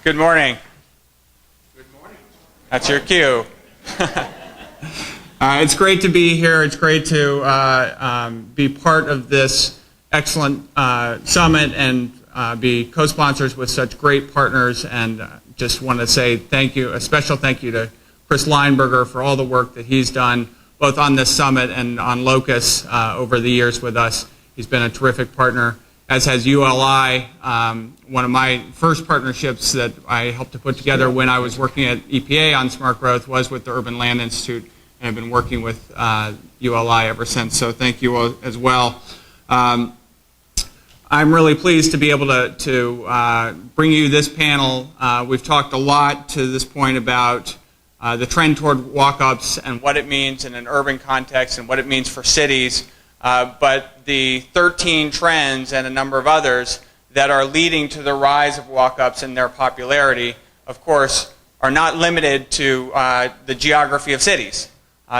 Good morning. Good morning. That's your cue. It's great to be here. It's great to be part of this excellent summit and be co-sponsors with such great partners. And just want to say thank you, a special thank you to Chris Lineberger for all the work that he's done, both on this summit and on Locus over the years with us. He's been a terrific partner, as has ULI, one of my first partnerships that I helped to put together when I was working at EPA on smart growth was with the Urban Land Institute, and I've been working with ULI ever since, so thank you all as well. I'm really pleased to be able to bring you this panel. We've talked a lot to this point about the trend toward walk-ups and what it means in an urban context and what it means for cities. But the 13 trends and a number of others that are leading to the rise of walk-ups and their popularity, of course, are not limited to the geography of cities.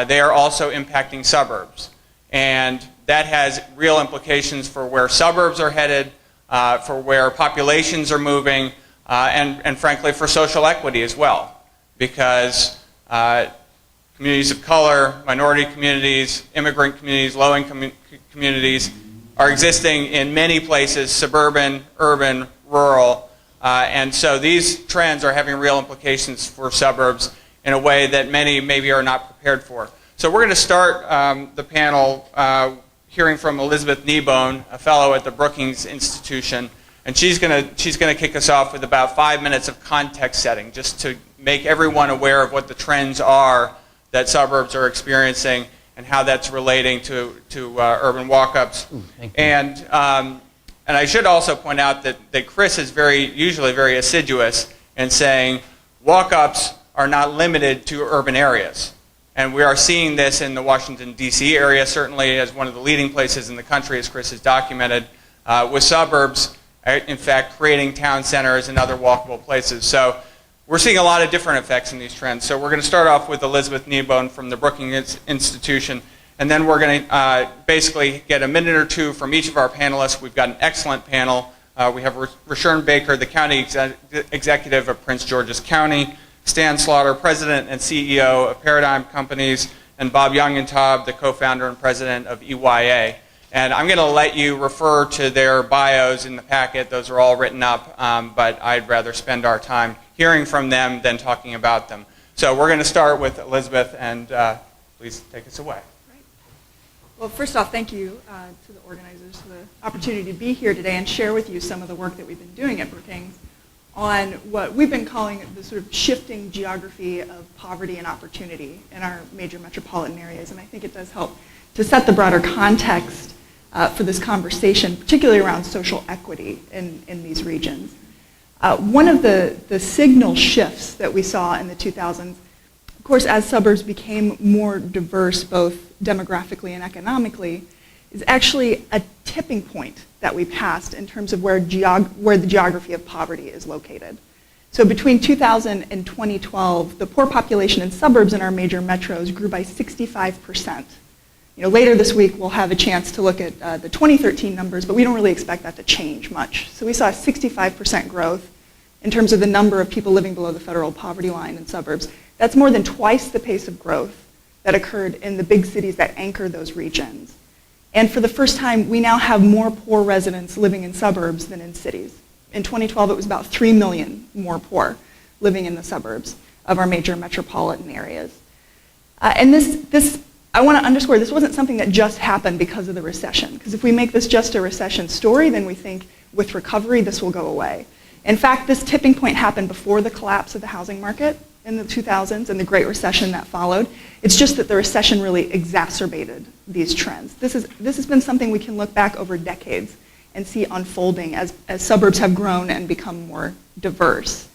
They are also impacting suburbs. And that has real implications for where suburbs are headed, for where populations are moving, and frankly for social equity as well. Because communities of color, minority communities, immigrant communities, low-income communities are existing in many places, suburban, urban, rural, and so these trends are having real implications for suburbs in a way that many maybe are not prepared for. So we're going to start the panel hearing from Elizabeth Kneebone, a fellow at the Brookings Institution, and she's going to kick us off with about 5 minutes of context setting, just to make everyone aware of what the trends are that suburbs are experiencing and how that's relating to urban walk-ups. And I should also point out that Chris is usually very assiduous in saying walk-ups are not limited to urban areas. And we are seeing this in the Washington, D.C. area, certainly as one of the leading places in the country, as Chris has documented, with suburbs, in fact, creating town centers and other walkable places. So we're seeing a lot of different effects in these trends. So we're going to start off with Elizabeth Kneebone from the Brookings Institution, and then we're going to basically get a minute or two from each of our panelists. We've got an excellent panel. We have Rushern Baker, the county executive of Prince George's County, Stan Slaughter, president and CEO of Paradigm Companies, and Bob Youngentob, the co-founder and president of EYA. And I'm going to let you refer to their bios in the packet. Those are all written up, but I'd rather spend our time hearing from them than talking about them. So we're going to start with Elizabeth, and please take us away. Right. Well, first off, thank you to the organizers for the opportunity to be here today and share with you some of the work that we've been doing at Brookings on what we've been calling the sort of shifting geography of poverty and opportunity in our major metropolitan areas. And I think it does help to set the broader context for this conversation, particularly around social equity in these regions. One of the signal shifts that we saw in the 2000s, of course, as suburbs became more diverse, both demographically and economically, is actually a tipping point that we passed in terms of where the geography of poverty is located. So between 2000 and 2012, the poor population in suburbs in our major metros grew by 65%. Later this week, we'll have a chance to look at the 2013 numbers, but we don't really expect that to change much. So we saw a 65% growth in terms of the number of people living below the federal poverty line in suburbs. That's more than twice the pace of growth that occurred in the big cities that anchor those regions. And for the first time, we now have more poor residents living in suburbs than in cities. In 2012, it was about 3 million more poor living in the suburbs of our major metropolitan areas. And this I want to underscore, this wasn't something that just happened because of the recession. Because if we make this just a recession story, then we think with recovery, this will go away. In fact, this tipping point happened before the collapse of the housing market in the 2000s and the Great Recession that followed. It's just that the recession really exacerbated these trends. This has been something we can look back over decades and see unfolding as suburbs have grown and become more diverse.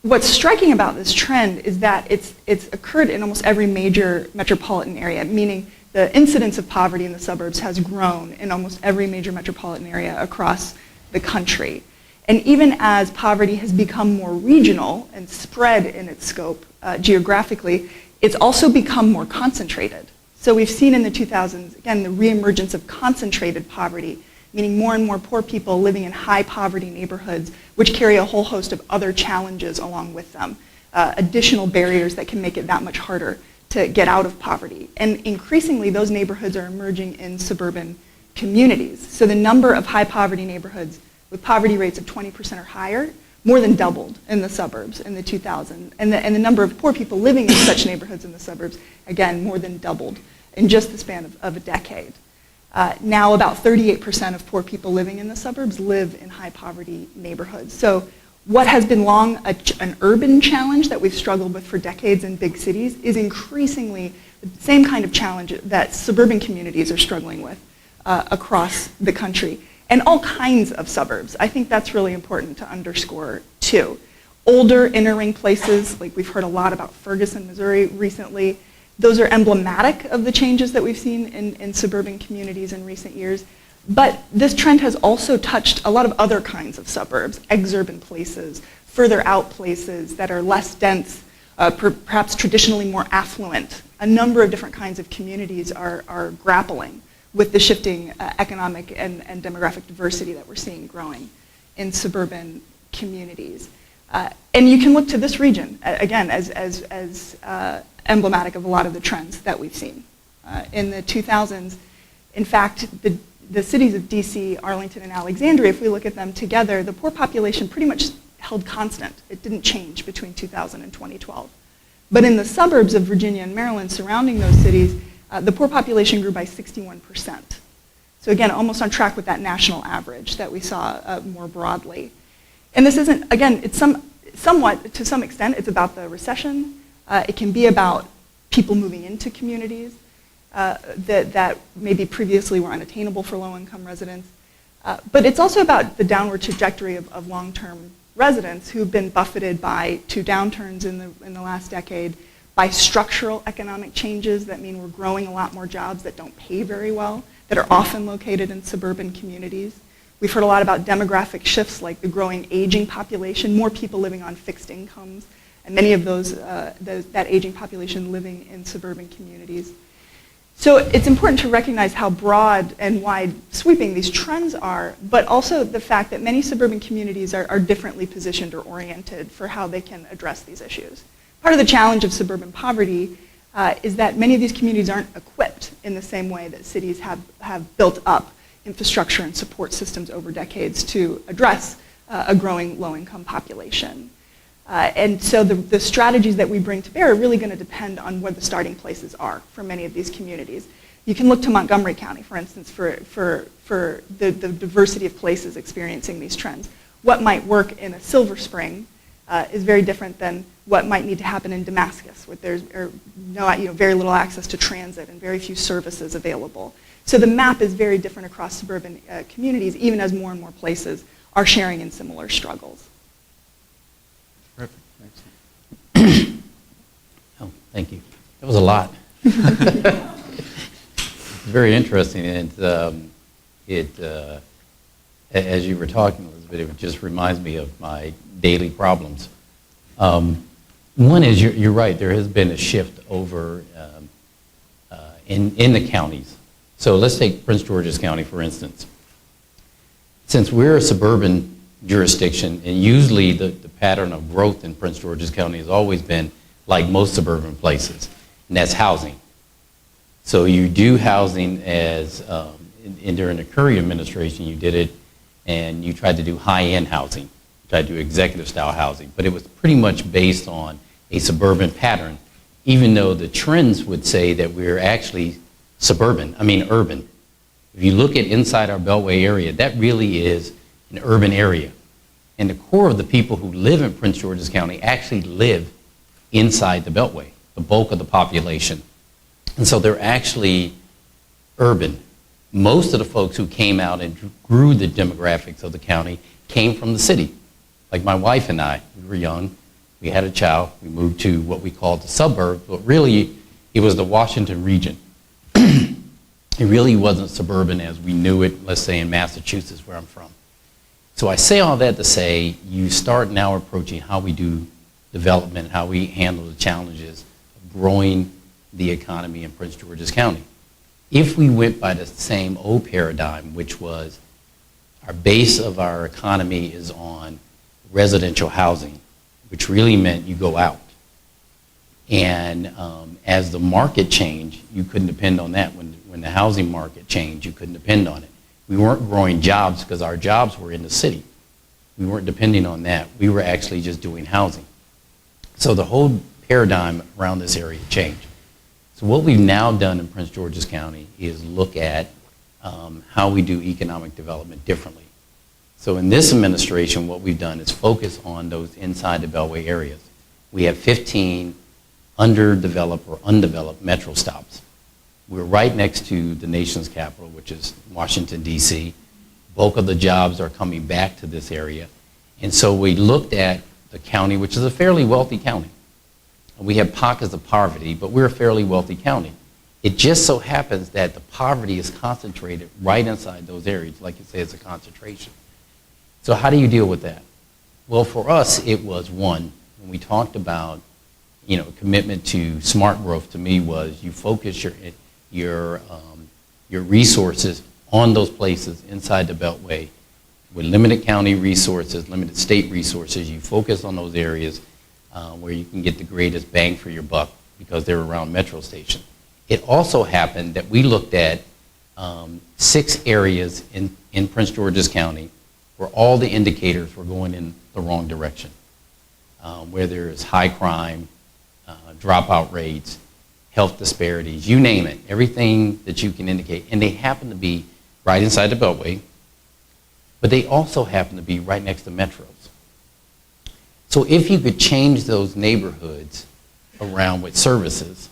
What's striking about this trend is that it's occurred in almost every major metropolitan area, meaning the incidence of poverty in the suburbs has grown in almost every major metropolitan area across the country. And even as poverty has become more regional and spread in its scope geographically, it's also become more concentrated. So we've seen in the 2000s, again, the reemergence of concentrated poverty meaning more and more poor people living in high poverty neighborhoods, which carry a whole host of other challenges along with them, additional barriers that can make it that much harder to get out of poverty. And increasingly, those neighborhoods are emerging in suburban communities. So the number of high poverty neighborhoods with poverty rates of 20% or higher more than doubled in the suburbs in the 2000s. And the number of poor people living in such neighborhoods in the suburbs, again, more than doubled in just the span of a decade. Now about 38% of poor people living in the suburbs live in high poverty neighborhoods. So what has been long an urban challenge that we've struggled with for decades in big cities is increasingly the same kind of challenge that suburban communities are struggling with across the country. And all kinds of suburbs. I think that's really important to underscore too. Older inner ring places, like we've heard a lot about Ferguson, Missouri recently, those are emblematic of the changes that we've seen in suburban communities in recent years. But this trend has also touched a lot of other kinds of suburbs, exurban places, further out places that are less dense, perhaps traditionally more affluent. A number of different kinds of communities are grappling with the shifting economic and demographic diversity that we're seeing growing in suburban communities. And you can look to this region, again, as emblematic of a lot of the trends that we've seen. In the 2000s, in fact, the cities of DC, Arlington, and Alexandria, if we look at them together, the poor population pretty much held constant. It didn't change between 2000 and 2012. But in the suburbs of Virginia and Maryland surrounding those cities, the poor population grew by 61%. So again, almost on track with that national average that we saw more broadly. And this isn't, again, it's somewhat, to some extent, it's about the recession. It can be about people moving into communities that maybe previously were unattainable for low-income residents. But it's also about the downward trajectory of long-term residents who've been buffeted by two downturns in the last decade, by structural economic changes that mean we're growing a lot more jobs that don't pay very well, that are often located in suburban communities. We've heard a lot about demographic shifts like the growing aging population, more people living on fixed incomes, and many of that aging population living in suburban communities. So it's important to recognize how broad and wide sweeping these trends are, but also the fact that many suburban communities are differently positioned or oriented for how they can address these issues. Part of the challenge of suburban poverty is that many of these communities aren't equipped in the same way that cities have built up infrastructure and support systems over decades to address a growing low-income population. And so the strategies that we bring to bear are really going to depend on where the starting places are for many of these communities. You can look to Montgomery County, for instance, for the diversity of places experiencing these trends. What might work in a Silver Spring is very different than what might need to happen in Damascus, where there's very little access to transit and very few services available. So the map is very different across suburban communities, even as more and more places are sharing in similar struggles. Perfect. Excellent. Oh, thank you. That was a lot. It's very interesting, and as you were talking, Elizabeth, it just reminds me of my daily problems. One is you're right. There has been a shift over in the counties. So let's take Prince George's County, for instance. Since we're a suburban jurisdiction, and usually the pattern of growth in Prince George's County has always been like most suburban places, and that's housing. So you do housing as, during the Curry administration, you did it, and you tried to do high-end housing, tried to do executive-style housing, but it was pretty much based on a suburban pattern, even though the trends would say that we're actually urban. If you look at inside our Beltway area, that really is an urban area. And the core of the people who live in Prince George's County actually live inside the Beltway, the bulk of the population. And so they're actually urban. Most of the folks who came out and grew the demographics of the county came from the city. Like my wife and I, we were young, we had a child, we moved to what we called the suburbs, but really it was the Washington region. It really wasn't suburban as we knew it, let's say in Massachusetts, where I'm from. So I say all that to say you start now approaching how we do development, how we handle the challenges of growing the economy in Prince George's County. If we went by the same old paradigm, which was our base of our economy is on residential housing, which really meant you go out. And as the market changed, you couldn't depend on that. When the housing market changed, you couldn't depend on it. We weren't growing jobs because our jobs were in the city. We weren't depending on that. We were actually just doing housing. So the whole paradigm around this area changed. So what we've now done in Prince George's County is look at how we do economic development differently. So in this administration, what we've done is focus on those inside the Beltway areas. We have 15 underdeveloped or undeveloped metro stops. We're right next to the nation's capital, which is Washington, D.C. Bulk of the jobs are coming back to this area. And so we looked at the county, which is a fairly wealthy county. We have pockets of poverty, but we're a fairly wealthy county. It just so happens that the poverty is concentrated right inside those areas. Like you say, it's a concentration. So how do you deal with that? Well, for us, it was one, when we talked about, commitment to smart growth, to me was you focus your resources on those places inside the Beltway with limited county resources, limited state resources. You focus on those areas where you can get the greatest bang for your buck because they're around metro stations. It also happened that we looked at 6 areas in Prince George's County where all the indicators were going in the wrong direction, where there's high crime, dropout rates, health disparities, you name it, everything that you can indicate. And they happen to be right inside the Beltway, but they also happen to be right next to metros. So if you could change those neighborhoods around with services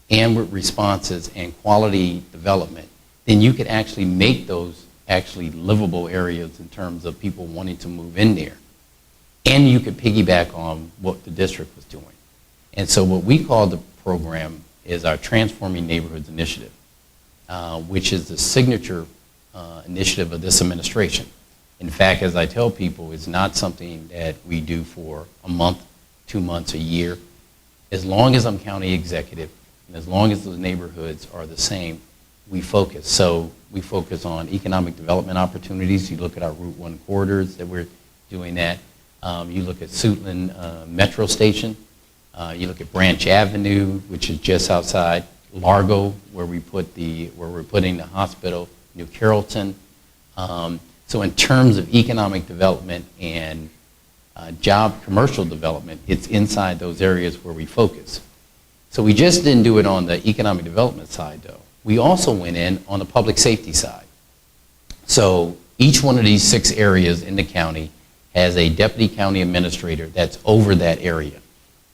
and with responses and quality development, then you could actually make those actually livable areas in terms of people wanting to move in there. And you could piggyback on what the district was doing. And so what we call the program is our Transforming Neighborhoods Initiative, which is the signature initiative of this administration. In fact, as I tell people, it's not something that we do for a month, 2 months, a year. As long as I'm county executive, and as long as those neighborhoods are the same, we focus. So we focus on economic development opportunities. You look at our Route 1 corridors that we're doing that. You look at Suitland Metro Station. You look at Branch Avenue, which is just outside Largo, where we're putting the hospital, New Carrollton. So in terms of economic development and commercial development, it's inside those areas where we focus. So we just didn't do it on the economic development side, though. We also went in on the public safety side. So each one of these 6 areas in the county has a deputy county administrator that's over that area.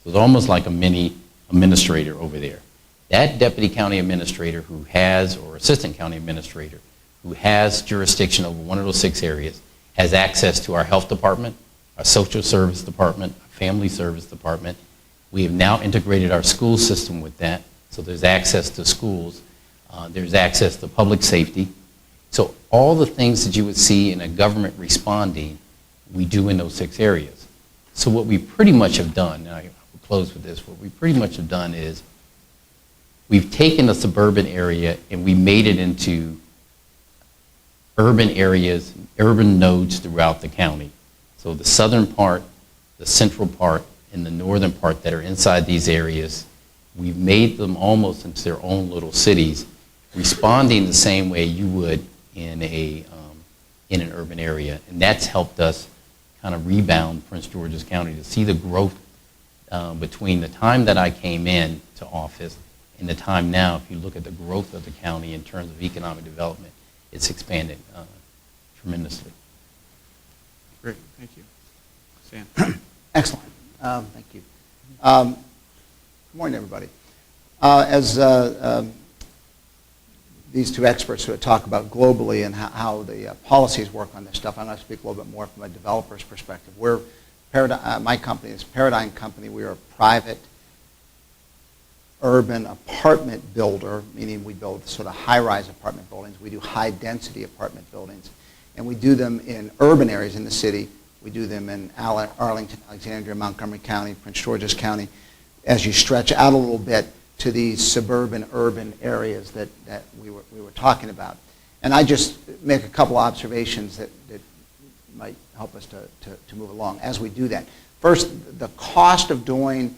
So it's almost like a mini administrator over there. That deputy county administrator or assistant county administrator who has jurisdiction over one of those 6 areas has access to our health department, our social service department, our family service department. We have now integrated our school system with that, so there's access to schools. There's access to public safety. So all the things that you would see in a government responding, we do in those 6 areas. So what we pretty much have done, and I will close with this, what we pretty much have done is we've taken the suburban area and we made it into urban areas, urban nodes throughout the county. So the southern part, the central part, and the northern part that are inside these areas, we've made them almost into their own little cities, responding the same way you would in an urban area. And that's helped us kind of rebound Prince George's County to see the growth between the time that I came in to office and the time now. If you look at the growth of the county in terms of economic development, it's expanded tremendously. Great, thank you. Stan. Excellent. Thank you. Good morning, everybody. As these 2 experts who talk about globally and how the policies work on this stuff, I'm going to speak a little bit more from a developer's perspective. My company is Paradigm Company. We are a private urban apartment builder, meaning we build sort of high-rise apartment buildings. We do high-density apartment buildings, and we do them in urban areas in the city. We do them in Arlington, Alexandria, Montgomery County, Prince George's County. As you stretch out a little bit to these suburban urban areas that we were talking about. And I just make a couple observations that might help us to move along as we do that. First, the cost of doing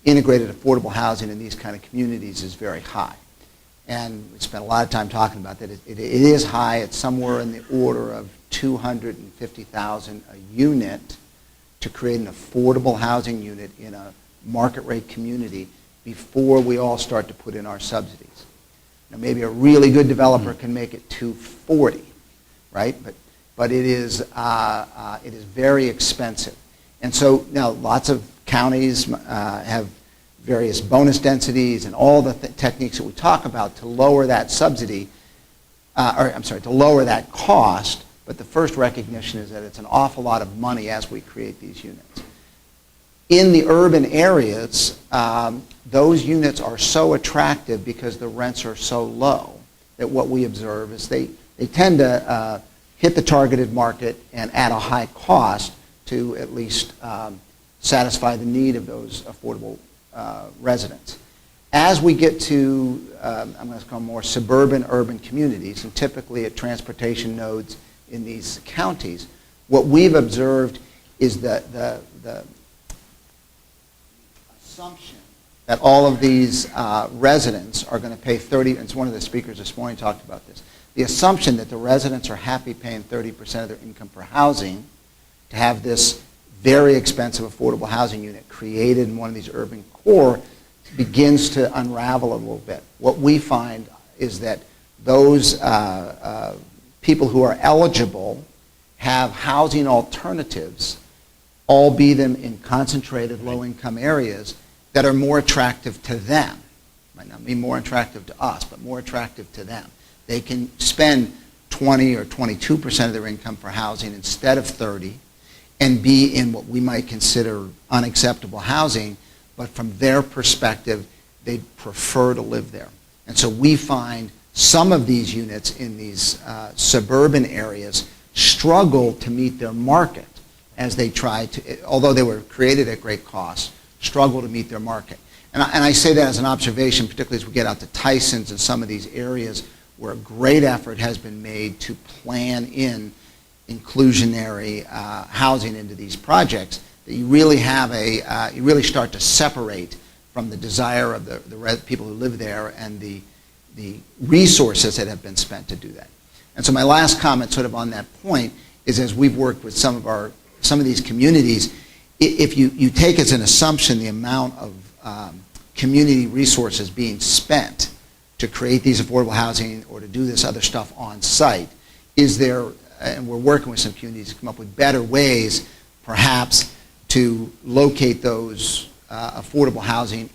integrated affordable housing in these kind of communities is very high. And we spent a lot of time talking about that. It is high. It's somewhere in the order of $250,000 a unit to create an affordable housing unit in a market rate community before we all start to put in our subsidies. Now, maybe a really good developer can make it $240,000, right? But it is very expensive. And so now lots of counties have various bonus densities and all the techniques that we talk about to lower that subsidy, to lower that cost, but the first recognition is that it's an awful lot of money as we create these units. In the urban areas, those units are so attractive because the rents are so low that what we observe is they tend to hit the targeted market and at a high cost to at least satisfy the need of those affordable residents. As we get to, I'm going to call them more suburban urban communities, and typically at transportation nodes in these counties, what we've observed is that the assumption that all of these residents are going to pay 30, and one of the speakers this morning talked about this, the assumption that the residents are happy paying 30% of their income for housing to have this very expensive affordable housing unit created in one of these urban core begins to unravel a little bit. What we find is that those people who are eligible have housing alternatives, albeit them in concentrated low-income areas, that are more attractive to them. Might not be more attractive to us, but more attractive to them. They can spend 20 or 22% of their income for housing instead of 30 and be in what we might consider unacceptable housing, but from their perspective, they prefer to live there. And so we find some of these units in these suburban areas struggle to meet their market as they try to, although they were created at great cost, struggle to meet their market. And I say that as an observation, particularly as we get out to Tysons and some of these areas where a great effort has been made to plan in inclusionary housing into these projects, that you really have you really start to separate from the desire of the people who live there and the resources that have been spent to do that. And so my last comment sort of on that point is, as we've worked with some of these communities, if you take as an assumption the amount of community resources being spent to create these affordable housing or to do this other stuff on site, is there, and we're working with some communities to come up with better ways perhaps to locate those affordable housing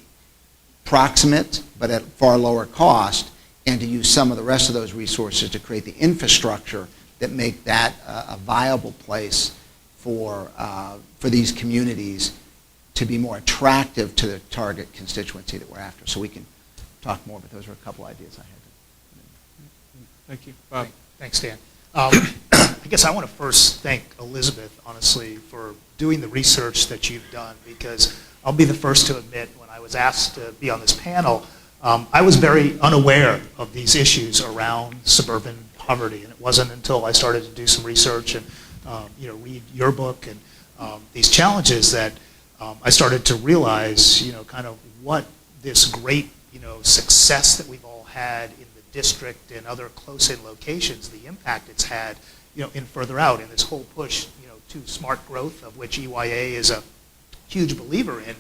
proximate but at far lower cost, and to use some of the rest of those resources to create the infrastructure that make that a viable place for these communities to be more attractive to the target constituency that we're after. So we can talk more, but those were a couple ideas I had. Thank you. Bob. Thanks, Dan. I guess I want to first thank Elizabeth, honestly, for doing the research that you've done, because I'll be the first to admit, when I was asked to be on this panel, I was very unaware of these issues around suburban poverty, and it wasn't until I started to do some research and read your book and these challenges that I started to realize, kind of what this great, success that we've all had in the district and other close-in locations, the impact it's had, in further out, in this whole push, to smart growth, of which EYA is a huge believer in.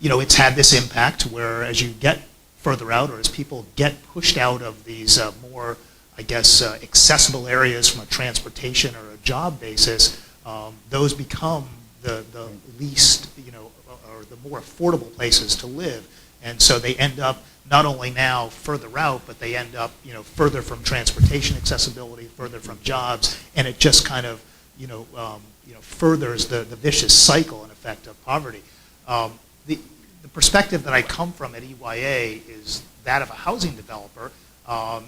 It's had this impact where, as you get further out, or as people get pushed out of these more, accessible areas from a transportation or a job basis, those become the least, or the more affordable places to live. And so they end up not only now further out, but they end up, further from transportation accessibility, further from jobs, and it just kind of, furthers the vicious cycle, in effect, of poverty. The perspective that I come from at EYA is that of a housing developer,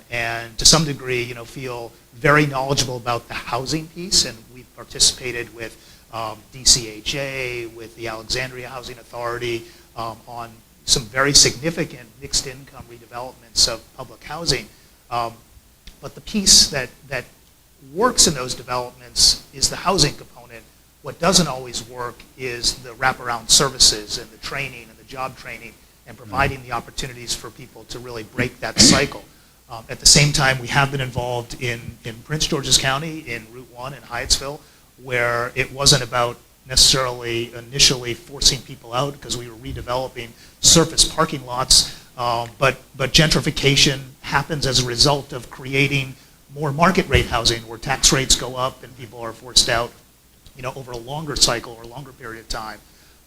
and to some degree, feel very knowledgeable about the housing piece, and we've participated with DCHA, with the Alexandria Housing Authority, on some very significant mixed income redevelopments of public housing. But the piece that works in those developments is the housing component. What doesn't always work is the wraparound services and the training and the job training and providing the opportunities for people to really break that cycle. At the same time, we have been involved in Prince George's County, in Route 1 in Hyattsville, where it wasn't about necessarily initially forcing people out because we were redeveloping surface parking lots, but gentrification happens as a result of creating more market rate housing where tax rates go up and people are forced out, over a longer cycle or a longer period of time.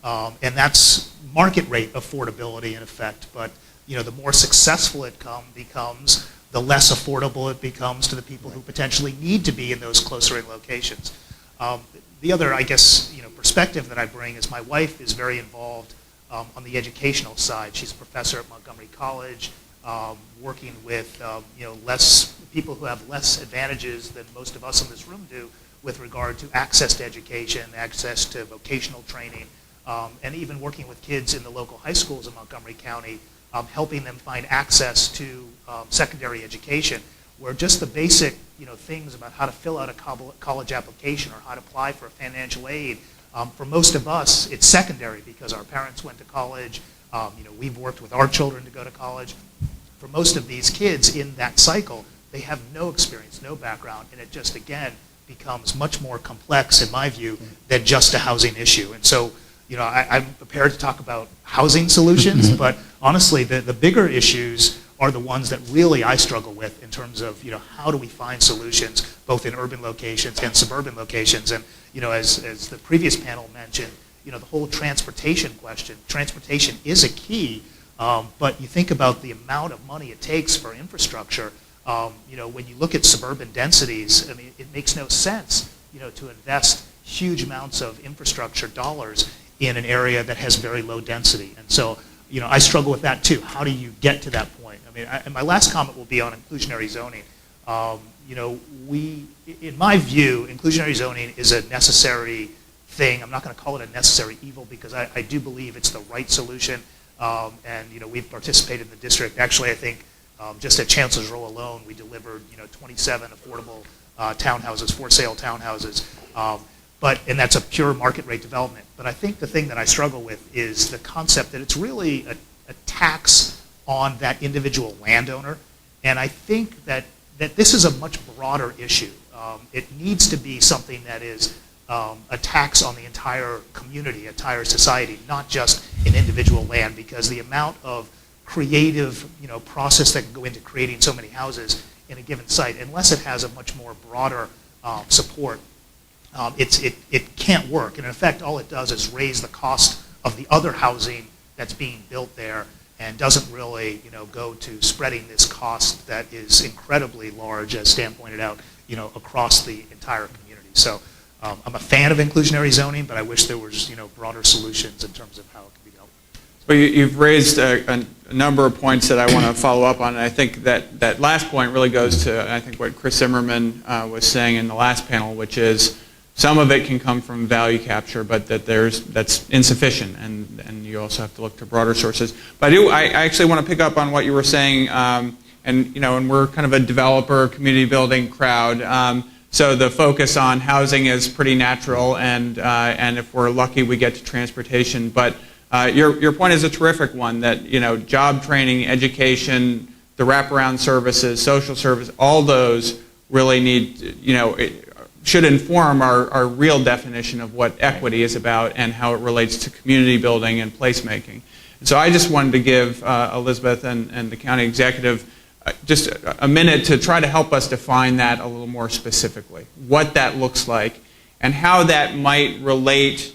And that's market rate affordability in effect, but the more successful it becomes, the less affordable it becomes to the people who potentially need to be in those closer in locations. The other, I guess, perspective that I bring is my wife is very involved on the educational side. She's a professor at Montgomery College, working with less people who have less advantages than most of us in this room do with regard to access to education, access to vocational training, and even working with kids in the local high schools in Montgomery County, helping them find access to secondary education, where just the basic things about how to fill out a college application or how to apply for financial aid, for most of us, it's secondary because our parents went to college. We've worked with our children to go to college. For most of these kids in that cycle, they have no experience, no background, and it just, again, becomes much more complex, in my view, than just a housing issue. And so, I'm prepared to talk about housing solutions, but honestly, the bigger issues are the ones that really I struggle with in terms of, how do we find solutions both in urban locations and suburban locations. And, as the previous panel mentioned, the whole transportation question. Transportation is a key, but you think about the amount of money it takes for infrastructure. When you look at suburban densities, I mean, it makes no sense, to invest huge amounts of infrastructure dollars in an area that has very low density. And so, I struggle with that too. How do you get to that point? I mean, and my last comment will be on inclusionary zoning. In my view, inclusionary zoning is a necessary thing. I'm not going to call it a necessary evil because I do believe it's the right solution. And, we've participated in the district. Actually, I think just at Chancellor's Row alone, we delivered, 27 affordable townhouses, for sale townhouses. And that's a pure market rate development. But I think the thing that I struggle with is the concept that it's really a tax on that individual landowner. And I think that this is a much broader issue. It needs to be something that is a tax on the entire community, entire society, not just an individual land, because the amount of creative process that can go into creating so many houses in a given site, unless it has a much more broader support, it can't work. And in effect, all it does is raise the cost of the other housing that's being built there and doesn't really go to spreading this cost that is incredibly large, as Stan pointed out, across the entire community. So I'm a fan of inclusionary zoning, but I wish there was broader solutions in terms of how it can be dealt with. Well, you've raised a number of points that I want to follow up on, and I think that last point really goes to, I think, what Chris Zimmerman was saying in the last panel, which is some of it can come from value capture, but that's insufficient, and you also have to look to broader sources. But I actually want to pick up on what you were saying, and we're kind of a developer, community building crowd. So the focus on housing is pretty natural, and if we're lucky, we get to transportation. But your point is a terrific one, that job training, education, the wraparound services, social service, all those really need should inform our real definition of what equity is about and how it relates to community building and placemaking. And so I just wanted to give Elizabeth and the county executive just a minute to try to help us define that a little more specifically, what that looks like and how that might relate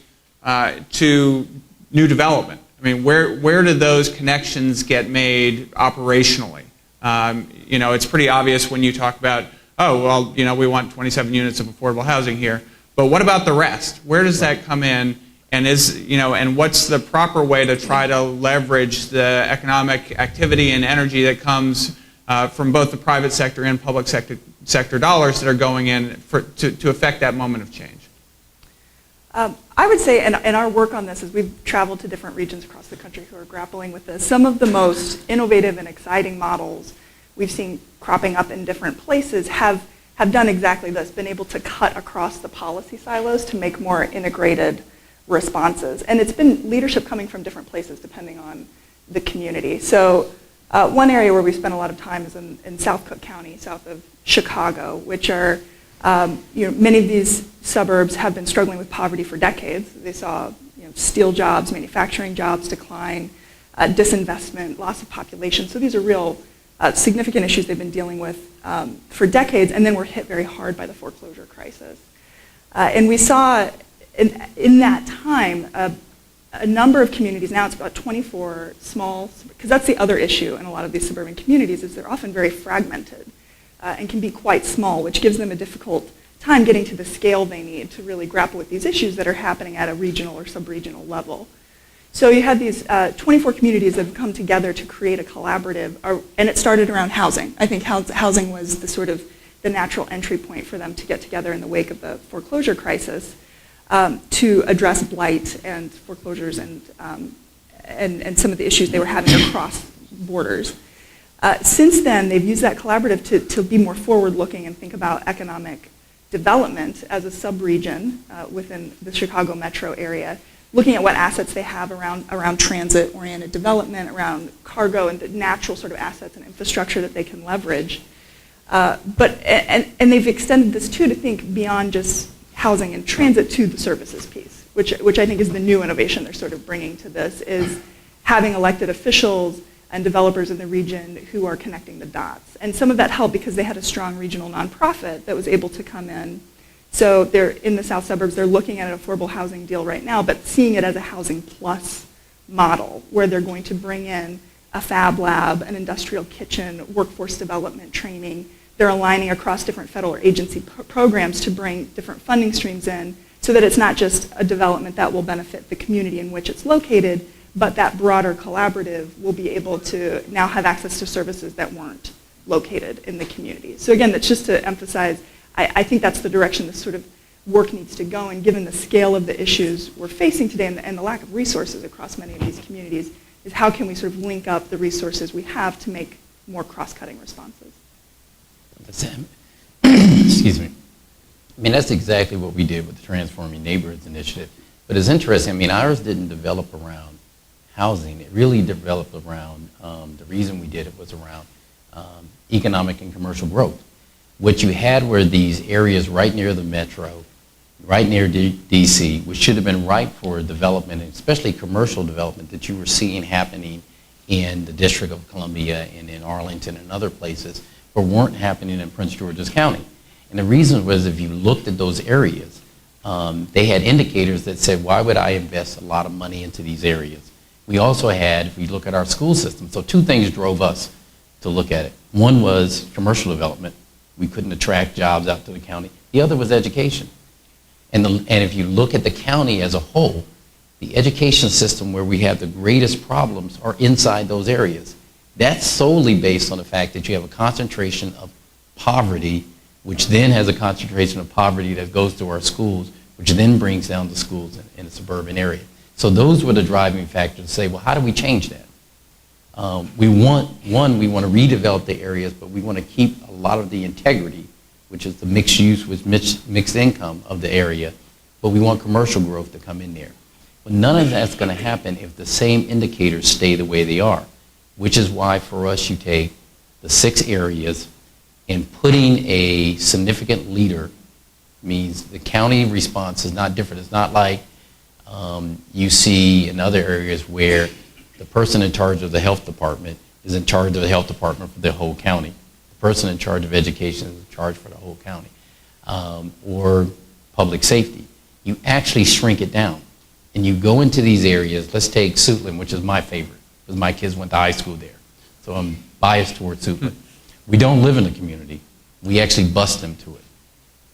to new development. I mean, where do those connections get made operationally? It's pretty obvious when you talk about, oh, well, we want 27 units of affordable housing here, but what about the rest? Where does that come in? And and what's the proper way to try to leverage the economic activity and energy that comes from both the private sector and public sector dollars that are going in to affect that moment of change? I would say, and our work on this is we've traveled to different regions across the country who are grappling with this. Some of the most innovative and exciting models we've seen cropping up in different places have done exactly this, been able to cut across the policy silos to make more integrated responses. And it's been leadership coming from different places depending on the community. So one area where we spent a lot of time is in South Cook County, south of Chicago, which are, many of these suburbs have been struggling with poverty for decades. They saw steel jobs, manufacturing jobs decline, disinvestment, loss of population. So these are real significant issues they've been dealing with for decades, and then were hit very hard by the foreclosure crisis. And we saw in that time a number of communities, now it's about 24 small, because that's the other issue in a lot of these suburban communities, is they're often very fragmented and can be quite small, which gives them a difficult time getting to the scale they need to really grapple with these issues that are happening at a regional or sub-regional level. So you had these 24 communities that have come together to create a collaborative, and it started around housing. I think housing was the sort of the natural entry point for them to get together in the wake of the foreclosure crisis to address blight and foreclosures and some of the issues they were having across borders. Since then, they've used that collaborative to be more forward-looking and think about economic development as a sub-region within the Chicago metro area, looking at what assets they have around transit-oriented development, around cargo and the natural sort of assets and infrastructure that they can leverage. And they've extended this too to think beyond just housing and transit to the services piece, which I think is the new innovation they're sort of bringing to this, is having elected officials and developers in the region who are connecting the dots. And some of that helped because they had a strong regional nonprofit that was able to come in. So they're in the south suburbs, they're looking at an affordable housing deal right now, but seeing it as a housing plus model where they're going to bring in a fab lab, an industrial kitchen, workforce development training. They're aligning across different federal or agency programs to bring different funding streams in so that it's not just a development that will benefit the community in which it's located, but that broader collaborative will be able to now have access to services that weren't located in the community. So again, that's just to emphasize, I think that's the direction this sort of work needs to go, and given the scale of the issues we're facing today and the lack of resources across many of these communities, is how can we sort of link up the resources we have to make more cross-cutting responses. Excuse me. I mean, that's exactly what we did with the Transforming Neighborhoods Initiative. But it's interesting, I mean, ours didn't develop around housing. It really developed around, the reason we did it was around economic and commercial growth. What you had were these areas right near the metro, right near DC, which should have been ripe for development, and especially commercial development that you were seeing happening in the District of Columbia and in Arlington and other places, but weren't happening in Prince George's County. And the reason was, if you looked at those areas, they had indicators that said, why would I invest a lot of money into these areas? We also had, if we look at our school system, so two things drove us to look at it. One was commercial development. We couldn't attract jobs out to the county. The other was education. And if you look at the county as a whole, the education system where we have the greatest problems are inside those areas. That's solely based on the fact that you have a concentration of poverty, which then has a concentration of poverty that goes to our schools, which then brings down the schools in the suburban area. So those were the driving factors to say, well, how do we change that? We want to redevelop the areas, but we want to keep a lot of the integrity, which is the mixed use with mixed income of the area, but we want commercial growth to come in there. But none of that's going to happen if the same indicators stay the way they are, which is why for us you take the 6 areas and putting a significant leader means the county response is not different. It's not like you see in other areas where the person in charge of the health department is in charge of the health department for the whole county. The person in charge of education is in charge for the whole county. Or public safety. You actually shrink it down. And you go into these areas. Let's take Suitland, which is my favorite, because my kids went to high school there. So I'm biased towards Suitland. We don't live in the community. We actually bus them to it.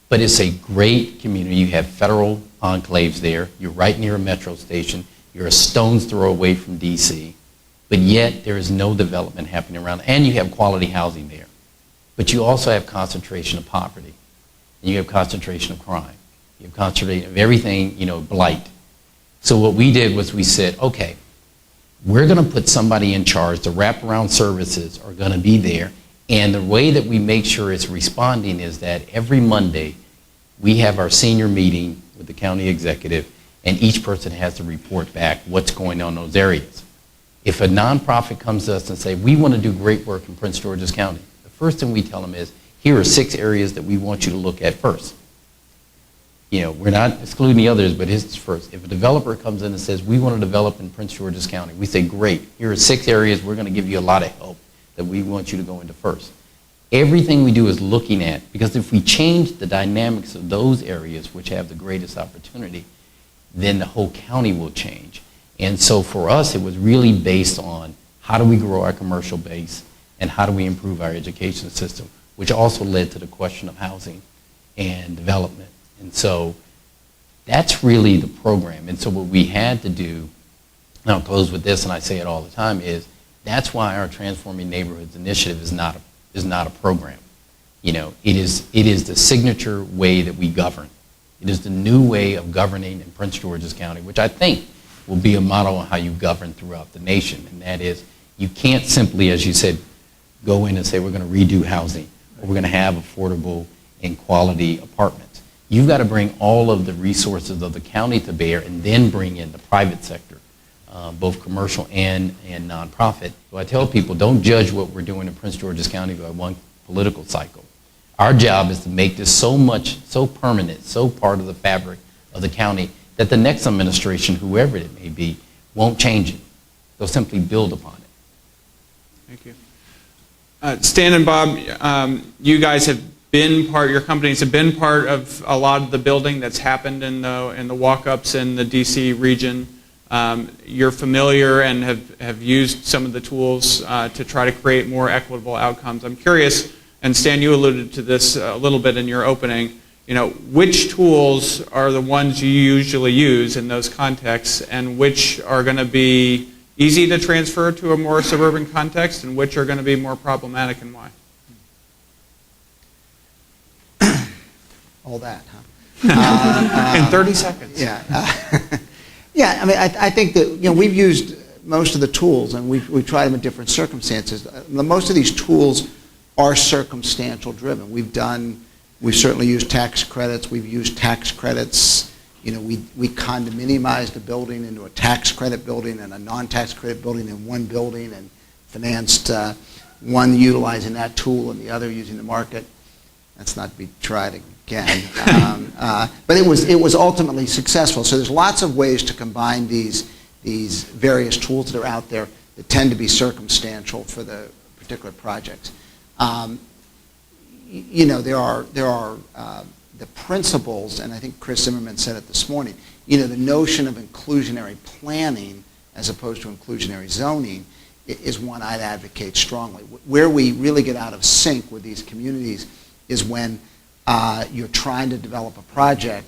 But it's a great community. You have federal enclaves there. You're right near a metro station. You're a stone's throw away from DC. But yet there is no development happening around. And you have quality housing there. But you also have concentration of poverty. And you have concentration of crime. You have concentration of everything, blight. So what we did was we said, okay, we're going to put somebody in charge. The wraparound services are going to be there. And the way that we make sure it's responding is that every Monday, we have our senior meeting with the county executive, and each person has to report back what's going on in those areas. If a nonprofit comes to us and say, we want to do great work in Prince George's County, the first thing we tell them is, here are 6 areas that we want you to look at first. You know, we're not excluding the others, but his is first. If a developer comes in and says, we want to develop in Prince George's County, we say, great, here are 6 areas we're going to give you a lot of help that we want you to go into first. Everything we do is looking at, because if we change the dynamics of those areas which have the greatest opportunity, then the whole county will change. And so for us, it was really based on how do we grow our commercial base and how do we improve our education system, which also led to the question of housing and development. And so that's really the program. And so what we had to do, and I'll close with this, and I say it all the time, is that's why our Transforming Neighborhoods initiative is not a program. You know, it is the signature way that we govern. It is the new way of governing in Prince George's County, which I think will be a model on how you govern throughout the nation. And that is, you can't simply, as you said, go in and say we're going to redo housing, or we're going to have affordable and quality apartments. You've got to bring all of the resources of the county to bear and then bring in the private sector, both commercial and nonprofit. So I tell people, don't judge what we're doing in Prince George's County by one political cycle. Our job is to make this so permanent, so part of the fabric of the county, that the next administration, whoever it may be, won't change it. They'll simply build upon it. Thank you. Stan and Bob, you guys have been your companies have been part of a lot of the building that's happened in the walk-ups in the DC region. You're familiar and have used some of the tools to try to create more equitable outcomes. I'm curious, and Stan, you alluded to this a little bit in your opening, you know, which tools are the ones you usually use in those contexts, and which are going to be easy to transfer to a more suburban context, and which are going to be more problematic, and why? All that, huh? In 30 seconds. Yeah. Yeah, I mean, I think that, you know, we've used most of the tools, and we've tried them in different circumstances. Most of these tools are circumstantial driven. We've certainly used tax credits. We've used tax credits. You know, we condominiumized a building into a tax credit building and a non-tax credit building in one building, and financed one utilizing that tool and the other using the market. That's not to be tried again. But it was ultimately successful. So there's lots of ways to combine these various tools that are out there that tend to be circumstantial for the particular projects. You know, there are the principles, and I think Chris Zimmerman said it this morning, you know, the notion of inclusionary planning as opposed to inclusionary zoning is one I'd advocate strongly. Where we really get out of sync with these communities is when you're trying to develop a project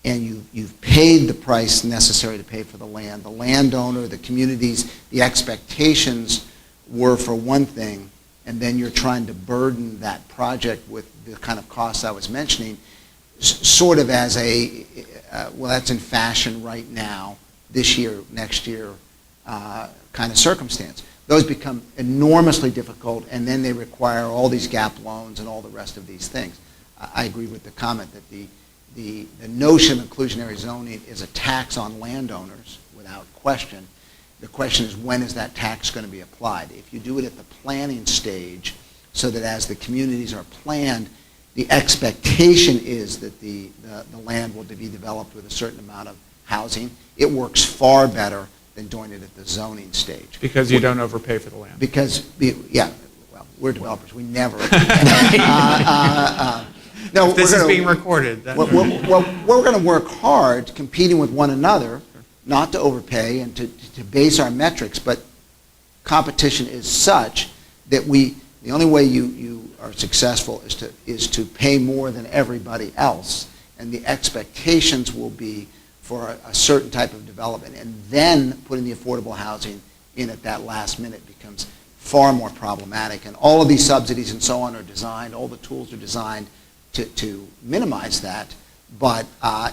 and you've paid the price necessary to pay for the land. The landowner, the communities, the expectations were for one thing, and then you're trying to burden that project with the kind of costs I was mentioning, sort of as well, that's in fashion right now, this year, next year kind of circumstance. Those become enormously difficult, and then they require all these gap loans and all the rest of these things. I agree with the comment that the notion of inclusionary zoning is a tax on landowners without question. The question is, when is that tax going to be applied? If you do it at the planning stage, so that as the communities are planned, the expectation is that the land will be developed with a certain amount of housing, it works far better than doing it at the zoning stage. Because you don't overpay for the land. Because, yeah, well, we're developers. We never. No, if this is being recorded. We're going to work hard competing with one another, not to overpay and to base our metrics, but competition is such that the only way you are successful is to pay more than everybody else, and the expectations will be for a certain type of development, and then putting the affordable housing in at that last minute becomes far more problematic. And all of these subsidies and so on are designed, all the tools are designed to minimize that, but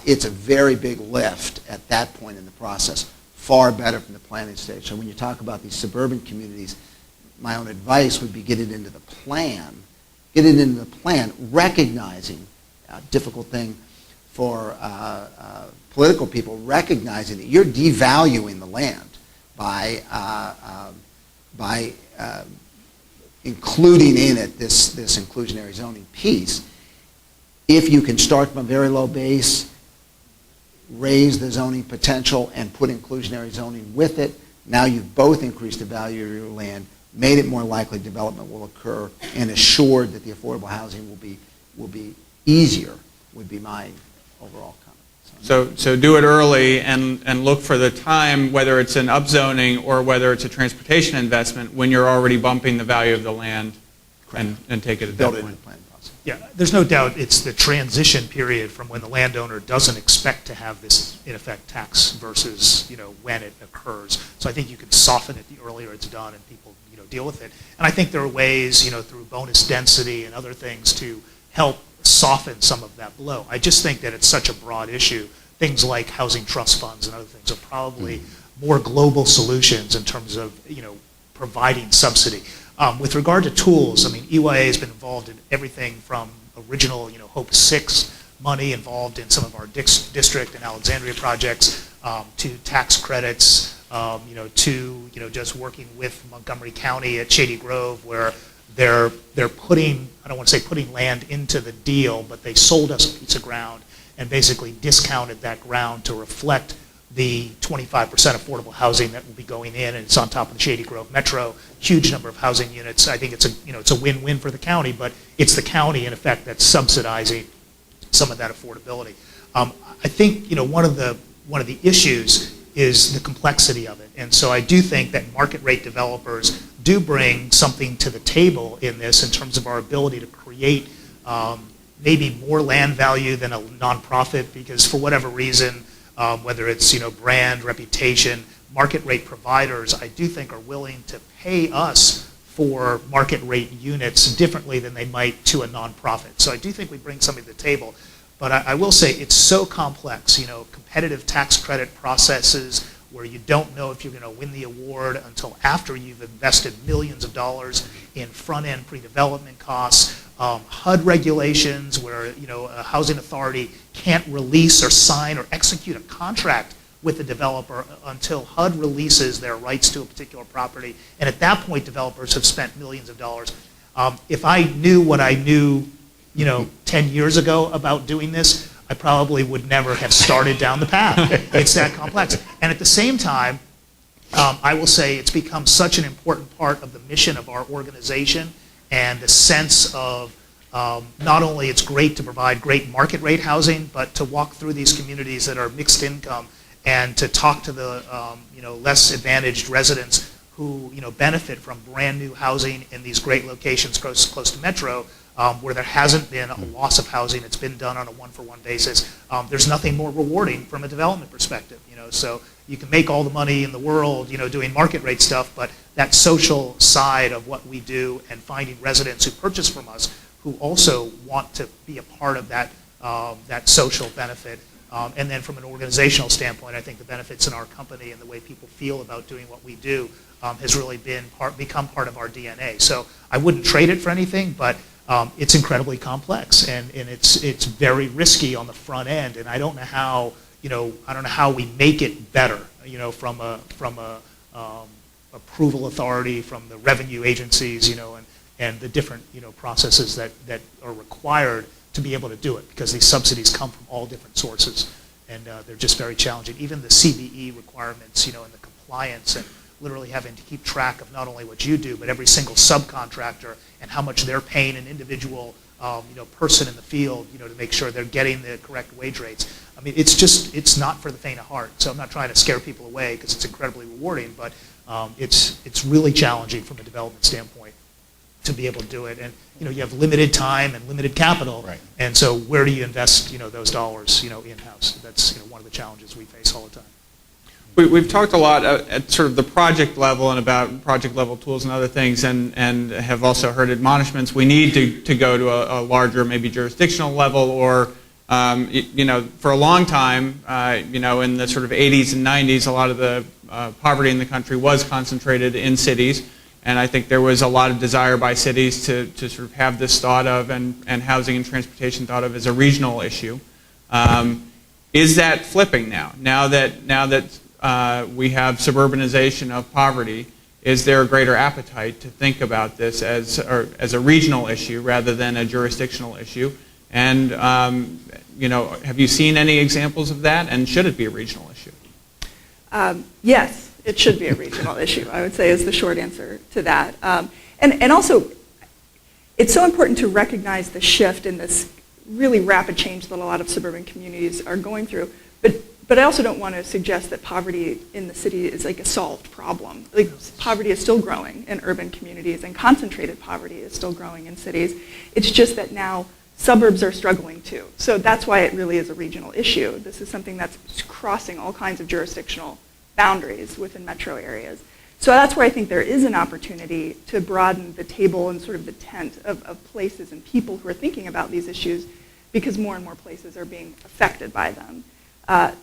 it's a very big lift at that point in the process, far better from the planning stage. So when you talk about these suburban communities, my own advice would be get it into the plan. Get it into the plan, recognizing, difficult thing for political people, recognizing that you're devaluing the land by including in it this inclusionary zoning piece. If you can start from a very low base, raise the zoning potential, and put inclusionary zoning with it, now you've both increased the value of your land, made it more likely development will occur, and assured that the affordable housing will be easier, would be my overall comment. So do it early and look for the time, whether it's an upzoning or whether it's a transportation investment, when you're already bumping the value of the land, and take it at that Build it in point. the planning process. Yeah, there's no doubt it's the transition period from when the landowner doesn't expect to have this, in effect, tax versus, when it occurs. So I think you can soften it the earlier it's done and people, deal with it. And I think there are ways, through bonus density and other things to help soften some of that blow. I just think that it's such a broad issue. Things like housing trust funds and other things are probably more global solutions in terms of, providing subsidy. With regard to tools, EYA has been involved in everything from original, Hope 6 money involved in some of our district and Alexandria projects, to tax credits, to just working with Montgomery County at Shady Grove, where they're putting, I don't want to say putting land into the deal, but they sold us a piece of ground and basically discounted that ground to reflect the 25% affordable housing that will be going in, and it's on top of the Shady Grove Metro, huge number of housing units. I think it's a win-win for the county, but it's the county in effect that's subsidizing some of that affordability. I think one of the issues is the complexity of it, and so I do think that market rate developers do bring something to the table in this in terms of our ability to create maybe more land value than a nonprofit, because for whatever reason, whether it's brand, reputation, market rate providers, I do think are willing to pay us for market rate units differently than they might to a nonprofit. So I do think we bring something to the table. But I will say it's so complex, competitive tax credit processes where you don't know if you're going to win the award until after you've invested millions of dollars in front-end pre-development costs, HUD regulations where a housing authority can't release or sign or execute a contract with the developer until HUD releases their rights to a particular property, and at that point developers have spent millions of dollars. If I knew what I knew 10 years ago about doing this, I probably would never have started down the path. It's that complex. And at the same time, I will say it's become such an important part of the mission of our organization, and the sense of not only it's great to provide great market rate housing, but to walk through these communities that are mixed income and to talk to the less advantaged residents who benefit from brand new housing in these great locations close to Metro, where there hasn't been a loss of housing. It's been done on a one-for-one basis. There's nothing more rewarding from a development perspective. So you can make all the money in the world, doing market rate stuff, but that social side of what we do and finding residents who purchase from us who also want to be a part of that that social benefit. And then from an organizational standpoint, I think the benefits in our company and the way people feel about doing what we do has really become part of our DNA. So I wouldn't trade it for anything, but it's incredibly complex and it's very risky on the front end. And I don't know how we make it better, from a approval authority, from the revenue agencies, and the different processes that are required to be able to do it, because these subsidies come from all different sources, and they're just very challenging. Even the CBE requirements, and the compliance, and literally having to keep track of not only what you do, but every single subcontractor and how much they're paying an individual, person in the field, to make sure they're getting the correct wage rates. I mean, it's not for the faint of heart. So I'm not trying to scare people away, because it's incredibly rewarding, but it's really challenging from a development standpoint to be able to do it. And you have limited time and limited capital, right. And so where do you invest those dollars in-house? That's one of the challenges we face all the time. We've talked a lot at sort of the project level and about project level tools and other things, and have also heard admonishments. We need to go to a larger, maybe jurisdictional level, or for a long time, in the sort of 80s and 90s, a lot of the poverty in the country was concentrated in cities. And I think there was a lot of desire by cities to sort of have this thought of and housing and transportation thought of as a regional issue. Is that flipping now? Now that we have suburbanization of poverty, is there a greater appetite to think about this as a regional issue rather than a jurisdictional issue? And have you seen any examples of that? And should it be a regional issue? Yes, it should be a regional issue, I would say, is the short answer to that. And also, it's so important to recognize the shift in this really rapid change that a lot of suburban communities are going through. But I also don't want to suggest that poverty in the city is like a solved problem. Like, poverty is still growing in urban communities, and concentrated poverty is still growing in cities. It's just that now suburbs are struggling too. So that's why it really is a regional issue. This is something that's crossing all kinds of jurisdictional boundaries within metro areas. So that's where I think there is an opportunity to broaden the table and sort of the tent of places and people who are thinking about these issues, because more and more places are being affected by them.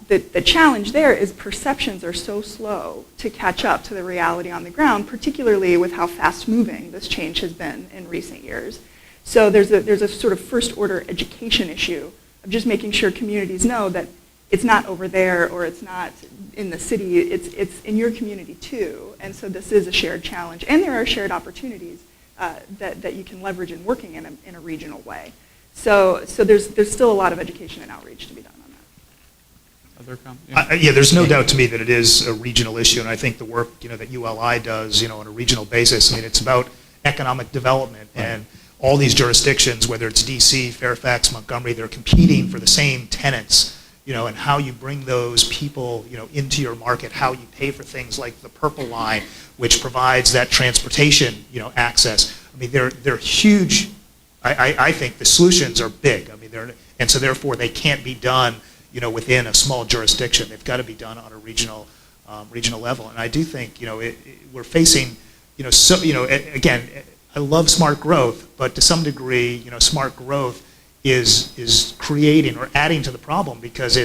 The challenge there is perceptions are so slow to catch up to the reality on the ground, particularly with how fast-moving this change has been in recent years. So there's a sort of first-order education issue of just making sure communities know that it's not over there or it's not in the city, it's in your community too. And so this is a shared challenge. And there are shared opportunities that you can leverage in working in a regional way. So there's still a lot of education and outreach to be done on that. Other comments? Yeah, there's no doubt to me that it is a regional issue, and I think the work that ULI does on a regional basis, I mean, it's about economic development, and all these jurisdictions, whether it's DC, Fairfax, Montgomery, they're competing for the same tenants, and how you bring those people into your market, how you pay for things like the Purple Line, which provides that transportation access. I mean, they're huge. I think the solutions are big. I mean, and so therefore they can't be done within a small jurisdiction. They've got to be done on a regional level. And I do think we're facing again, I love smart growth, but to some degree smart growth is creating or adding to the problem, because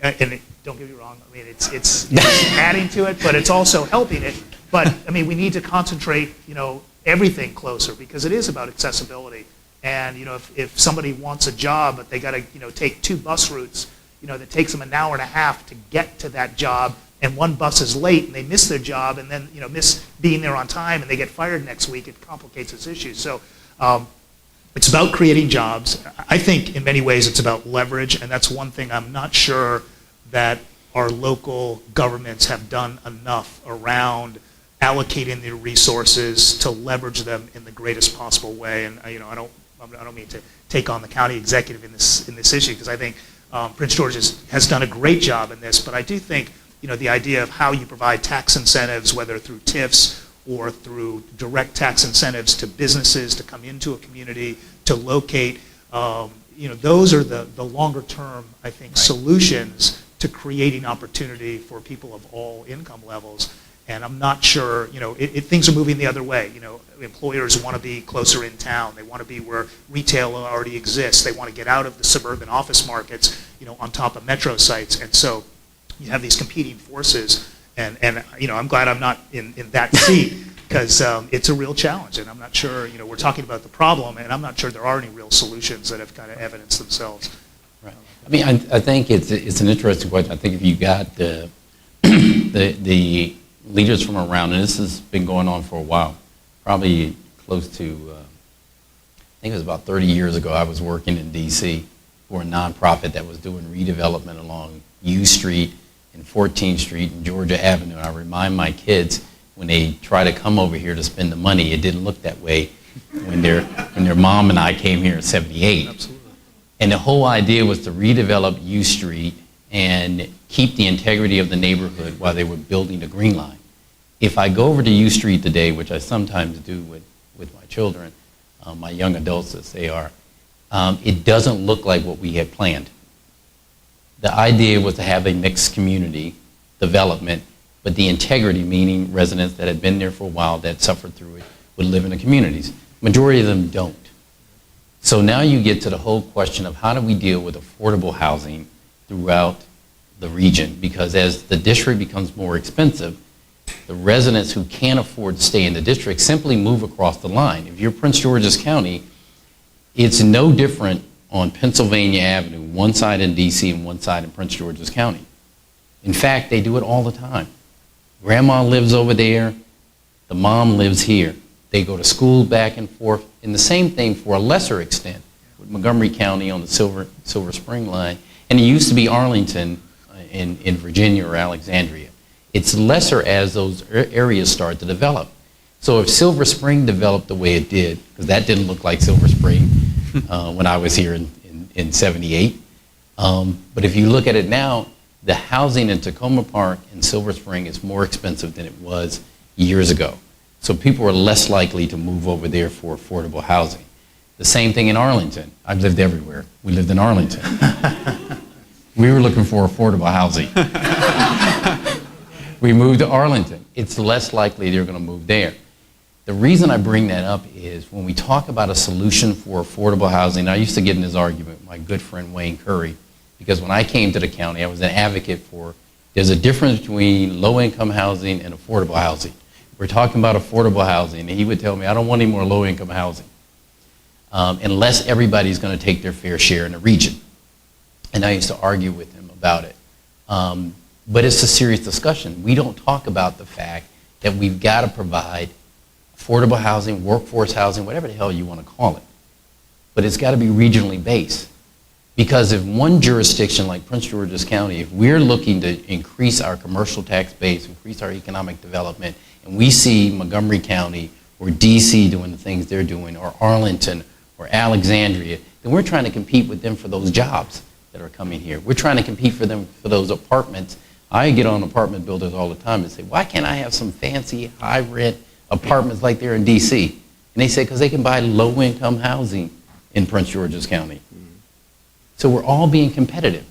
don't get me wrong, I mean it's adding to it, but it's also helping it. But I mean, we need to concentrate everything closer, because it is about accessibility. And if somebody wants a job, but they got to take 2 bus routes, that takes them an hour and a half to get to that job, and one bus is late and they miss their job, and then miss being there on time, and they get fired next week, it complicates this issue. So it's about creating jobs. I think in many ways it's about leverage, and that's one thing I'm not sure that our local governments have done enough around allocating their resources to leverage them in the greatest possible way. And I don't mean to take on the county executive in this issue, because I think Prince George has done a great job in this, but I do think the idea of how you provide tax incentives, whether through TIFs or through direct tax incentives to businesses to come into a community, to locate, those are the longer term, I think, solutions to creating opportunity for people of all income levels. And I'm not sure, things are moving the other way. Employers want to be closer in town. They want to be where retail already exists. They want to get out of the suburban office markets, on top of metro sites. And so you have these competing forces. And I'm glad I'm not in that seat, because it's a real challenge. And I'm not sure, we're talking about the problem, and I'm not sure there are any real solutions that have kind of evidenced themselves. Right. I mean, I think it's an interesting question. I think if you got the leaders from around, and this has been going on for a while, probably close to, I think it was about 30 years ago, I was working in DC for a nonprofit that was doing redevelopment along U Street and 14th Street and Georgia Avenue. I remind my kids, when they try to come over here to spend the money, it didn't look that way when their mom and I came here in '78. Absolutely. And the whole idea was to redevelop U Street and keep the integrity of the neighborhood while they were building the Green Line. If I go over to U Street today, which I sometimes do with my children, my young adults as they are, it doesn't look like what we had planned. The idea was to have a mixed community development, but the integrity, meaning residents that had been there for a while that suffered through it, would live in the communities. Majority of them don't. So now you get to the whole question of how do we deal with affordable housing throughout the region, because as the district becomes more expensive, The residents who can't afford to stay in the district simply move across the line. If you're Prince George's County, it's no different on Pennsylvania Avenue, one side in DC and one side in Prince George's County. In fact, they do it all the time. Grandma lives over there, the mom lives here. They go to school back and forth, and the same thing for a lesser extent with Montgomery County on the Silver Spring line, and it used to be Arlington in Virginia or Alexandria. It's lesser as those areas start to develop. So if Silver Spring developed the way it did, because that didn't look like Silver Spring when I was here in 78, but if you look at it now, the housing in Tacoma Park and Silver Spring is more expensive than it was years ago. So people are less likely to move over there for affordable housing. The same thing in Arlington. I've lived everywhere. We lived in Arlington. We were looking for affordable housing. We moved to Arlington. It's less likely they're going to move there. The reason I bring that up is when we talk about a solution for affordable housing, I used to get in this argument with my good friend Wayne Curry, because when I came to the county, I was an advocate for there's a difference between low-income housing and affordable housing. We're talking about affordable housing, and he would tell me, I don't want any more low-income housing unless everybody's going to take their fair share in the region. And I used to argue with him about it. But it's a serious discussion. We don't talk about the fact that we've got to provide affordable housing, workforce housing, whatever the hell you want to call it. But it's got to be regionally based. Because if one jurisdiction like Prince George's County, if we're looking to increase our commercial tax base, increase our economic development, and we see Montgomery County or DC doing the things they're doing, or Arlington or Alexandria, then we're trying to compete with them for those jobs that are coming here. We're trying to compete for them for those apartments. I get on apartment builders all the time and say, why can't I have some fancy high rent apartments like they're in DC? And they say, because they can buy low income housing in Prince George's County. So we're all being competitive.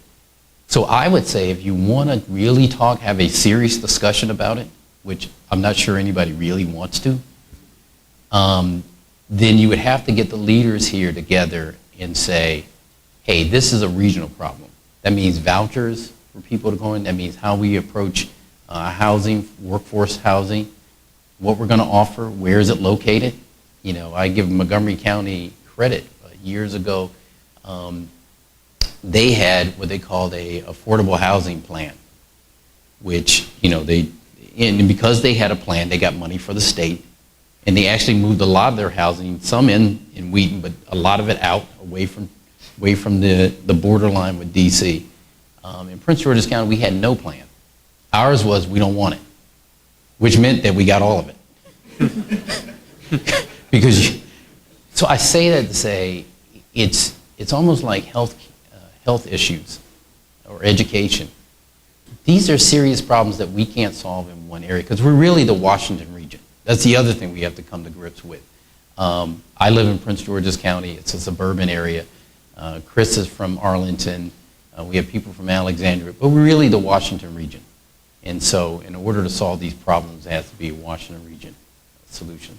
So I would say if you want to really talk, have a serious discussion about it, which I'm not sure anybody really wants to, then you would have to get the leaders here together and say, hey, this is a regional problem. That means vouchers for people to go in. That means how we approach housing, workforce housing, what we're going to offer, where is it located. You know, I give Montgomery County credit. Years ago, they had what they called a affordable housing plan, which, you know, and because they had a plan, they got money for the state, and they actually moved a lot of their housing, some in Wheaton, but a lot of it out, away from the borderline with DC. In Prince George's County, we had no plan. Ours was, we don't want it, which meant that we got all of it. So I say that to say, it's almost like health issues or education. These are serious problems that we can't solve in one area because we're really the Washington region. That's the other thing we have to come to grips with. I live in Prince George's County. It's a suburban area. Chris is from Arlington. We have people from Alexandria, but we're really the Washington region. And so in order to solve these problems, it has to be a Washington region solution.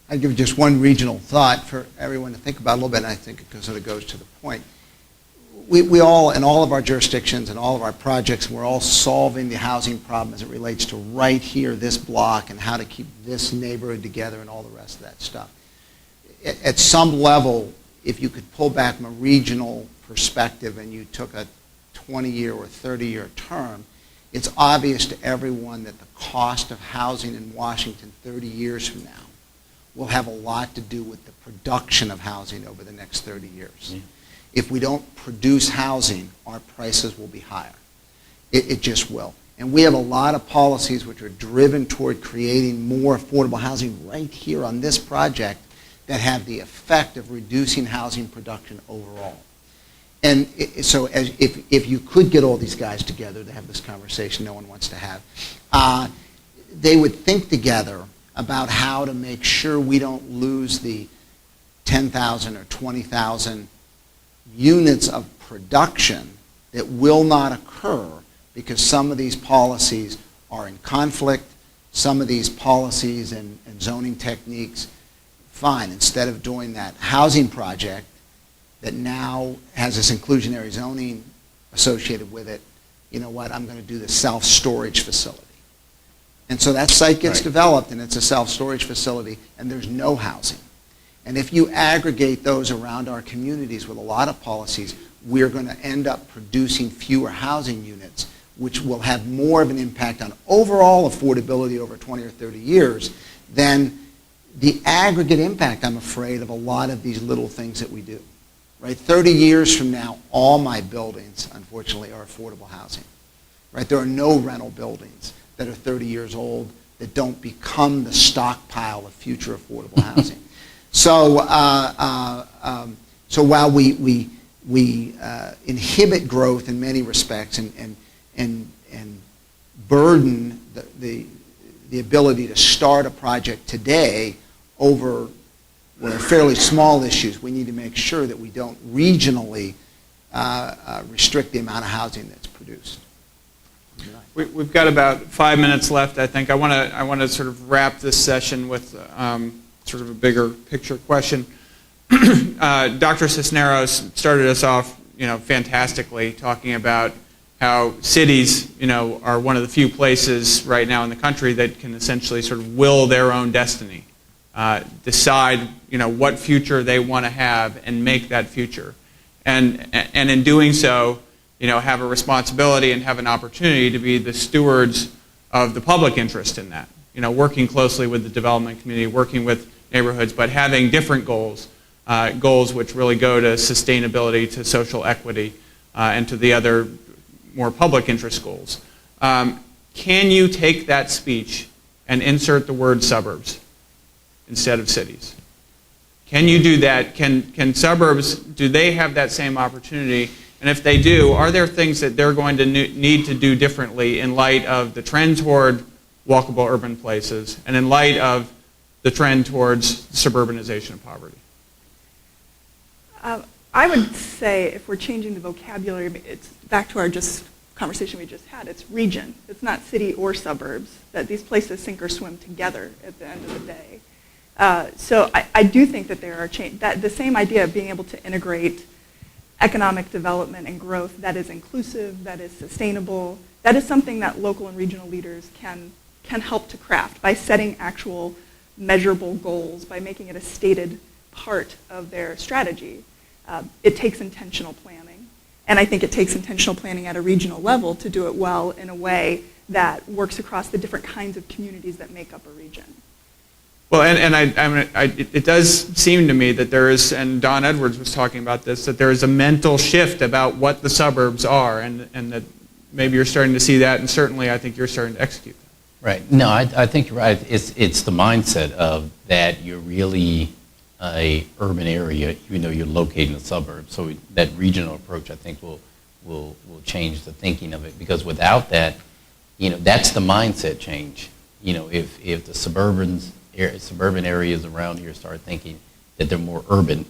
I'd give just one regional thought for everyone to think about a little bit, and I think it sort of goes to the point. We all, in all of our jurisdictions and all of our projects, we're all solving the housing problem as it relates to right here, this block, and how to keep this neighborhood together and all the rest of that stuff. At some level, if you could pull back from a regional perspective and you took a 20-year or 30-year term, it's obvious to everyone that the cost of housing in Washington 30 years from now will have a lot to do with the production of housing over the next 30 years. Yeah. If we don't produce housing, our prices will be higher. It just will. And we have a lot of policies which are driven toward creating more affordable housing right here on this project that have the effect of reducing housing production overall. And so if you could get all these guys together to have this conversation no one wants to have, they would think together about how to make sure we don't lose the 10,000 or 20,000 units of production that will not occur because some of these policies are in conflict, some of these policies and zoning techniques. Fine, instead of doing that housing project that now has this inclusionary zoning associated with it, you know what, I'm going to do the self-storage facility. And so that site gets Right. developed, and it's a self-storage facility, and there's no housing. And if you aggregate those around our communities with a lot of policies, we're going to end up producing fewer housing units, which will have more of an impact on overall affordability over 20 or 30 years than the aggregate impact, I'm afraid, of a lot of these little things that we do. Right? 30 years from now, all my buildings, unfortunately, are affordable housing. Right? There are no rental buildings that are 30 years old that don't become the stockpile of future affordable housing. So, so while we inhibit growth in many respects and burden the ability to start a project today over what are fairly small issues, we need to make sure that we don't regionally restrict the amount of housing that's produced. We've got about 5 minutes left, I think. I want to sort of wrap this session with sort of a bigger picture question. Dr. Cisneros started us off, fantastically, talking about how cities, are one of the few places right now in the country that can essentially sort of will their own destiny, decide, what future they want to have and make that future, and in doing so, have a responsibility and have an opportunity to be the stewards of the public interest in that. Working closely with the development community, working with neighborhoods, but having different goals, goals which really go to sustainability, to social equity, and to the other more public interest goals. Can you take that speech and insert the word suburbs instead of cities? Can you do that? Can suburbs, do they have that same opportunity? And if they do, are there things that they're going to need to do differently in light of the trend toward walkable urban places and in light of the trend towards suburbanization of poverty? I would say if we're changing the vocabulary, it's back to our conversation we just had. It's region. It's not city or suburbs. That these places sink or swim together at the end of the day. So I do think that there are that the same idea of being able to integrate economic development and growth that is inclusive, that is sustainable, that is something that local and regional leaders can help to craft by setting actual measurable goals, by making it a stated part of their strategy. It takes intentional planning. And I think it takes intentional planning at a regional level to do it well in a way that works across the different kinds of communities that make up a region. Well, it does seem to me that there is, and Don Edwards was talking about this, that there is a mental shift about what the suburbs are, and that maybe you're starting to see that, and certainly I think you're starting to execute that. Right. No, I think you're right. It's the mindset of that you're really a urban area, even though you're located in the suburbs. So that regional approach, I think, will change the thinking of it, because without that, that's the mindset change. If the suburban areas around here start thinking that they're more urban,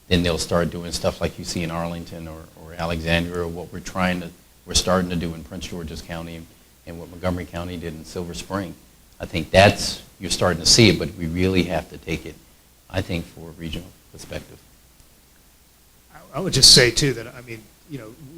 then they'll start doing stuff like you see in Arlington or Alexandria, or what we're starting to do in Prince George's County and what Montgomery County did in Silver Spring. I think you're starting to see it, but we really have to take it, I think, for a regional perspective. I would just say, too, that,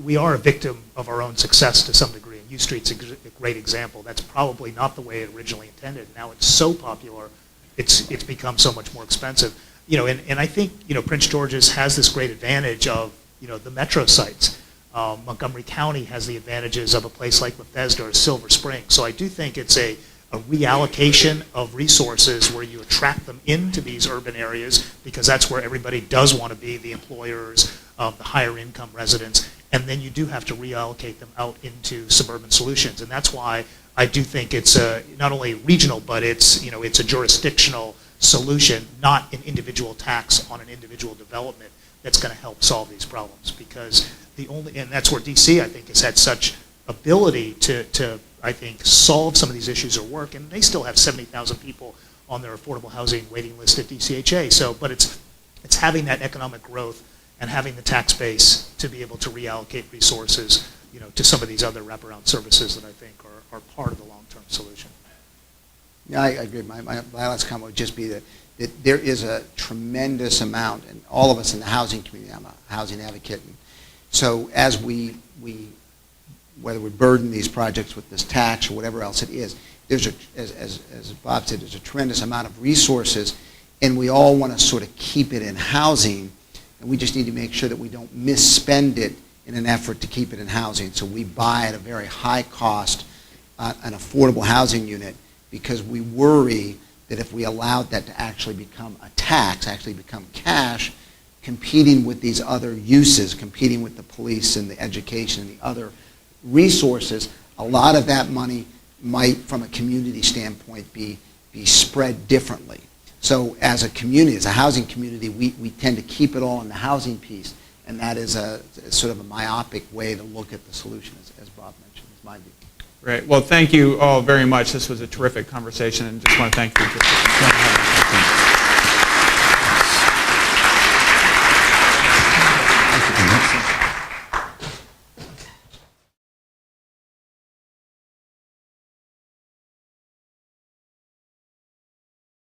we are a victim of our own success to some degree. And U Street's a great example. That's probably not the way it originally intended. Now it's so popular, it's become so much more expensive. And I think, Prince George's has this great advantage of, the metro sites. Montgomery County has the advantages of a place like Bethesda or Silver Spring. So I do think it's a reallocation of resources where you attract them into these urban areas, because that's where everybody does want to be, the employers, the higher income residents, and then you do have to reallocate them out into suburban solutions. And that's why I do think it's not only regional, but it's a jurisdictional solution, not an individual tax on an individual development that's going to help solve these problems. Because and that's where DC, I think, has had such ability to I think, solve some of these issues or work, and they still have 70,000 people on their affordable housing waiting list at DCHA. So, but it's having that economic growth and having the tax base to be able to reallocate resources, to some of these other wraparound services that I think are part of the long-term solution. Yeah, I agree. My last comment would just be that there is a tremendous amount, and all of us in the housing community, I'm a housing advocate, and so as we whether we burden these projects with this tax or whatever else it is, as Bob said, there's a tremendous amount of resources, and we all want to sort of keep it in housing, and we just need to make sure that we don't misspend it in an effort to keep it in housing. So we buy at a very high cost an affordable housing unit because we worry that if we allowed that to actually become a tax, actually become cash, competing with these other uses, competing with the police and the education and the other resources, a lot of that money might, from a community standpoint, be spread differently. So as a community, as a housing community, we tend to keep it all in the housing piece, and that is a sort of a myopic way to look at the solution, as Bob mentioned, is my view. Great. Well, thank you all very much. This was a terrific conversation, and just want to thank you.